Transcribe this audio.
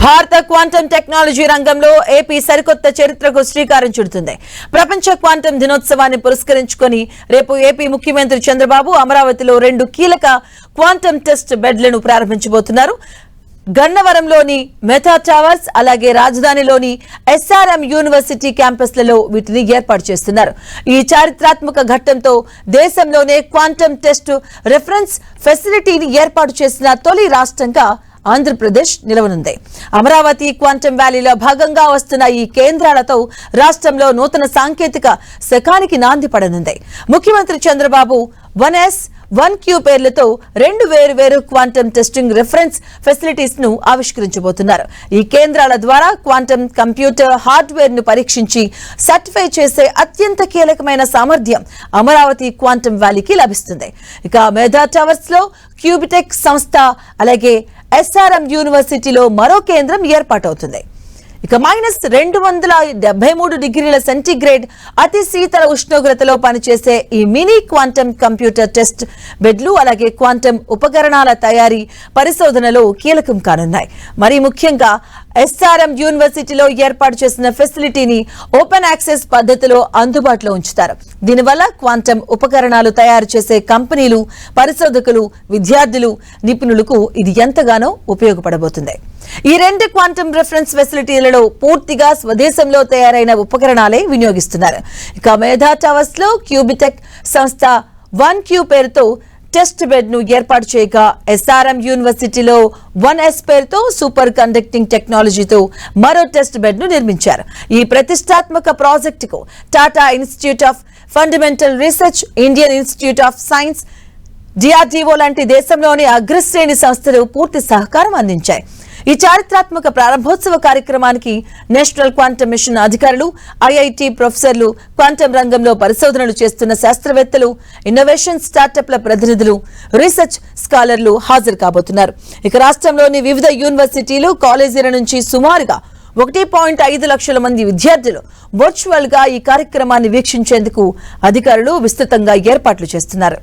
భారత quantum technology రంగంలో AP సరికొత్త చరిత్రకు శ్రీకారం చుడుతుంది. ప్రపంచ క్వాంటం దినోత్సవాన్ని పురస్కరించుకొని రేపు ఏపీ ముఖ్యమంత్రి చంద్రబాబు అమరావతిలో 2 కీలక క్వాంటం టెస్ట్ బెడ్లను ప్రారంభించబోతున్నారు. గన్నవరంలోని మెథా టవర్స్ అలాగే రాజధానిలోని ఎస్ఆర్ఎం యూనివర్సిటీ క్యాంపస్లలో వీటిని ఏర్పాటు చేస్తున్నారు. ఈ చారిత్రాత్మక ఘట్టంతో దేశంలోనే క్వాంటం టెస్ట్ రిఫరెన్స్ ఫెసిలిటీని ఏర్పాటు చేసిన తొలి రాష్ట్రంగా ఆంధ్రప్రదేశ్ నిలవనుంది. అమరావతి క్వాంటం వ్యాలీలో భాగంగా వస్తున్న ఈ కేంద్రాలతో రాష్ట్రంలో నూతన సాంకేతిక శకానికి నాంది పడనుంది. ముఖ్యమంత్రి చంద్రబాబు 1S 1Q పేర్లతో 2 వేరు క్వాంటం టెస్టింగ్ రిఫరెన్స్ ఫెసిలిటీస్ ను ఆవిష్కరించబోతున్నారు. ఈ కేంద్రాల ద్వారా క్వాంటం కంప్యూటర్ హార్డ్వేర్ ను పరీక్షించి సర్టిఫై చేసే అత్యంత కీలకమైన సామర్థ్యం అమరావతి క్వాంటం వ్యాలీకి లభిస్తుంది. ఇక మెథా టవర్స్ లో క్యూబిటెక్ సంస్థ అలాగే ఎస్ఆర్ఎం యూనివర్సిటీలో మరో కేంద్రం ఏర్పాటవుతుంది. ఇక -273 డిగ్రీల సెంటీగ్రేడ్ అతి శీతల ఉష్ణోగ్రతలో పనిచేసే ఈ మినీ క్వాంటం కంప్యూటర్ టెస్ట్ బెడ్లు అలాగే క్వాంటం ఉపకరణాల తయారీ పరిశోధనలో కీలకం కానున్నాయి. మరి ముఖ్యంగా ఎస్ఆర్ఎం యూనివర్సిటీలో ఏర్పాటు చేసిన ఫెసిలిటీని ఓపెన్ యాక్సెస్ పద్ధతిలో అందుబాటులో ఉంచుతారు. దీనివల్ల క్వాంటం ఉపకరణాలు తయారు చేసే కంపెనీలు, పరిశోధకులు, విద్యార్థులు, నిపుణులకు ఇది ఎంతగానో ఉపయోగపడబోతుంది. ఈ 2 క్వాంటం రిఫరెన్స్ ఫెసిలిటీలలో పూర్తిగా స్వదేశంలో తయారైన ఉపకరణాలే వినియోగిస్తున్నారు. ఇక మెథా టవర్స్ లో క్యూబిటెక్ సంస్థ 1Q పేరుతో టెస్ట్ బెడ్ ను ఏర్పాటు చేయగా ఎస్ఆర్ఎం యూనివర్సిటీలో 1S పేరుతో సూపర్ కండక్టింగ్ టెక్నాలజీతో మరో టెస్ట్ బెడ్ ను నిర్మించారు. ఈ ప్రతిష్టాత్మక ప్రాజెక్టుకు Tata institute of fundamental research, Indian institute of science, DRDO లాంటి దేశంలోని అగ్రశ్రేణి సంస్థలు పూర్తి సహకారం అందించాయి. ఈ చారిత్రాత్మక ప్రారంభోత్సవ కార్యక్రమానికి నేషనల్ క్వాంటం మిషన్ అధికారులు, IIT ప్రొఫెసర్లు, క్వాంటం రంగంలో పరిశోధనలు చేస్తున్న శాస్త్రవేత్తలు, ఇన్నోవేషన్ స్టార్టప్ల ప్రతినిధులు, రీసెర్చ్ స్కాలర్లు హాజరు కాబోతున్నారు. ఇక రాష్ట్రంలోని వివిధ యూనివర్సిటీలు, కాలేజీల నుంచి సుమారుగా 1.5 లక్షల మంది విద్యార్థులు వర్చువల్ గా ఈ కార్యక్రమాన్ని వీక్షించేందుకు అధికారులు విస్తృతంగా ఏర్పాట్లు చేస్తున్నారు.